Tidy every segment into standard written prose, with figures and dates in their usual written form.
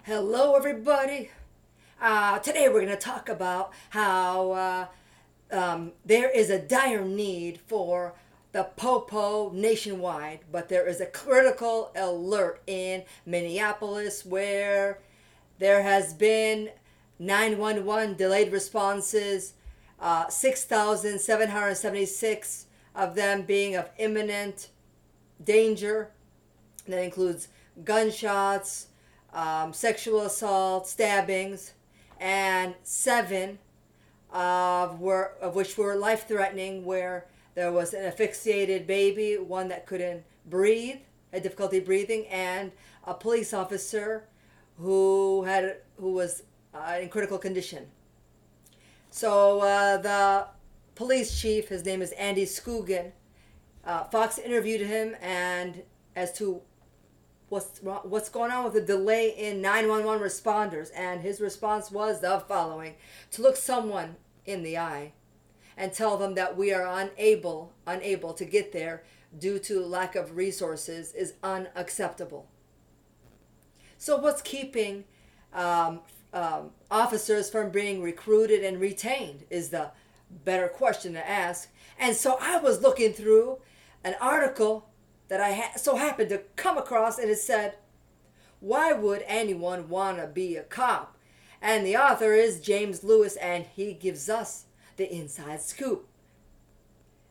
Hello, everybody. Today we're going to talk about how there is a dire need for the Popo nationwide, but there is a critical alert in Minneapolis where there has been 911 delayed responses, 6,776 of them being of imminent danger. That includes gunshots, sexual assault, stabbings, and seven of which were life threatening, where there was an asphyxiated baby, one that couldn't breathe, had difficulty breathing, and a police officer who was in critical condition. So the police chief, his name is Andy Scugan. Fox interviewed him and as to what's going on with the delay in 911 responders, and his response was the following: to look someone in the eye and tell them that we are unable to get there due to lack of resources is unacceptable. So what's keeping officers from being recruited and retained is the better question to ask. And so I was looking through an article that I so happened to come across, and it said, "Why would anyone want to be a cop?" And the author is James Lewis, and he gives us the inside scoop.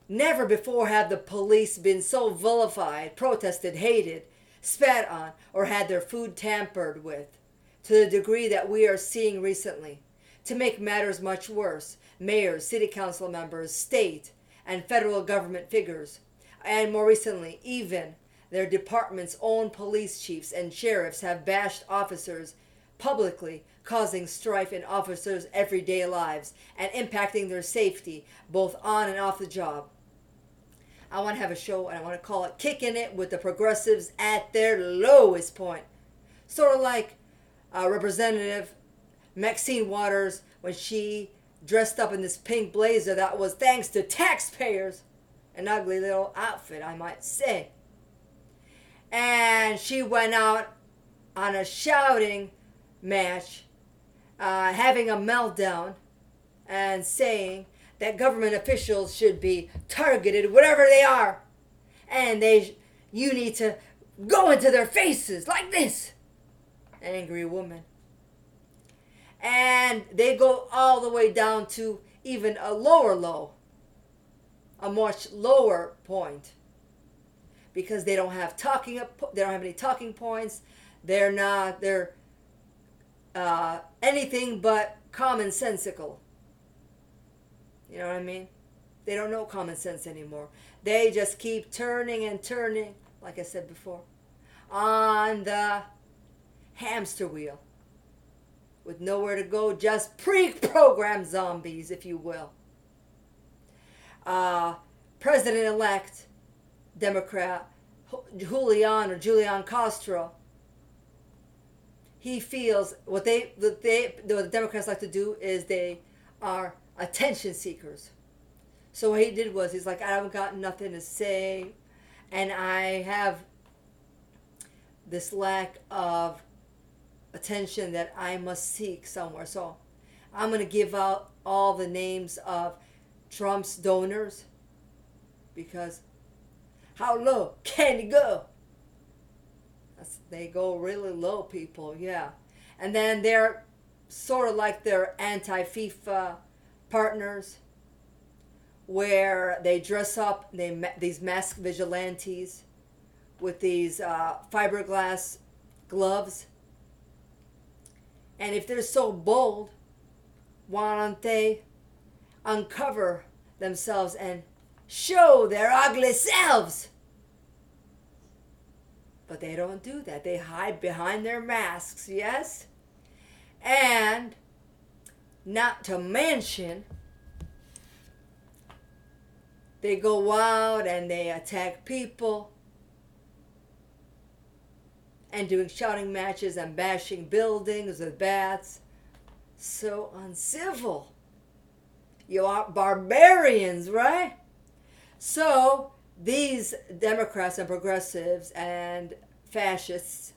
Never before have the police been so vilified, protested, hated, spat on, or had their food tampered with, to the degree that we are seeing recently. To make matters much worse, mayors, city council members, state and federal government figures, and more recently, even their department's own police chiefs and sheriffs have bashed officers publicly, causing strife in officers' everyday lives and impacting their safety both on and off the job. I want to have a show, and I want to call it Kicking It with the Progressives at Their Lowest Point. Sort of like Representative Maxine Waters when she dressed up in this pink blazer that was, thanks to taxpayers, an ugly little outfit, I might say. And she went out on a shouting match, having a meltdown, and saying that government officials should be targeted wherever they are, and you need to go into their faces like this. An angry woman. And they go all the way down to even a lower low, a much lower point, because they don't have any talking points. They're anything but commonsensical. You know what I mean? They don't know common sense anymore. They just keep turning and turning, like I said before, on the hamster wheel with nowhere to go, just pre-programmed zombies, if you will. President-elect Democrat Julian Castro, he feels what the Democrats like to do is they are attention seekers. So what he did was, he's like, I haven't got nothing to say, and I have this lack of attention that I must seek somewhere. So I'm going to give out all the names of Trump's donors, because how low can you go? They go really low, people, yeah. And then they're sort of like their anti-FIFA partners, where they dress up, these masked vigilantes with these fiberglass gloves. And if they're so bold, why don't they uncover themselves and show their ugly selves? But they don't do that. They hide behind their masks, yes? And not to mention, they go out and they attack people and doing shouting matches and bashing buildings with bats. So uncivil. You are barbarians, right? So these Democrats and progressives and fascists,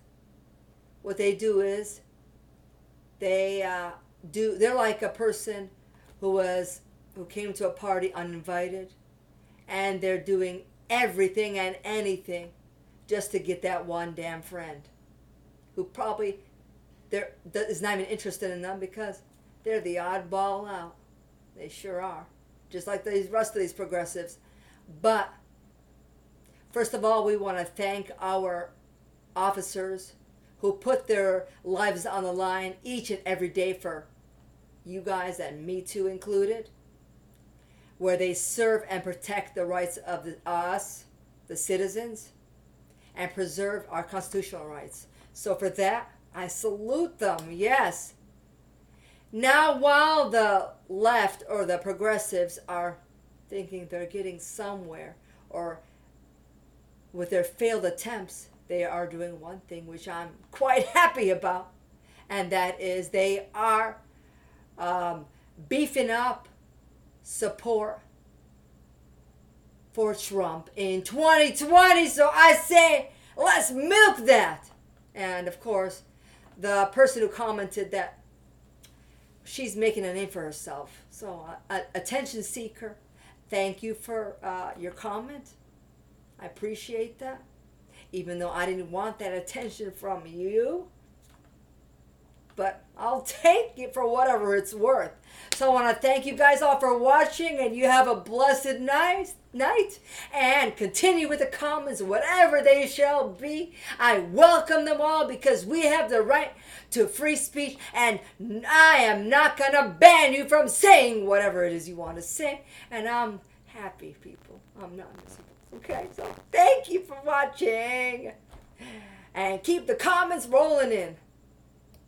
what they do is They they're like a person who came to a party uninvited, and they're doing everything and anything just to get that one damn friend who probably is not even interested in them because they're the oddball out. They sure are. Just like the rest of these progressives. But first of all, we want to thank our officers who put their lives on the line each and every day for you guys, and me too included, where they serve and protect the rights of us, the citizens, and preserve our constitutional rights. So for that, I salute them, yes. Now, while the left or the progressives are thinking they're getting somewhere, or with their failed attempts, they are doing one thing which I'm quite happy about, and that is they are beefing up support for Trump in 2020. So I say, let's milk that. And of course, the person who commented that she's making a name for herself. So, attention seeker, thank you for your comment. I appreciate that. Even though I didn't want that attention from you. But I'll take it for whatever it's worth. So I want to thank you guys all for watching, and you have a blessed night. And continue with the comments, whatever they shall be. I welcome them all because we have the right to free speech, and I am not going to ban you from saying whatever it is you want to say. And I'm happy, people. I'm not miserable. Okay, so thank you for watching. And keep the comments rolling in.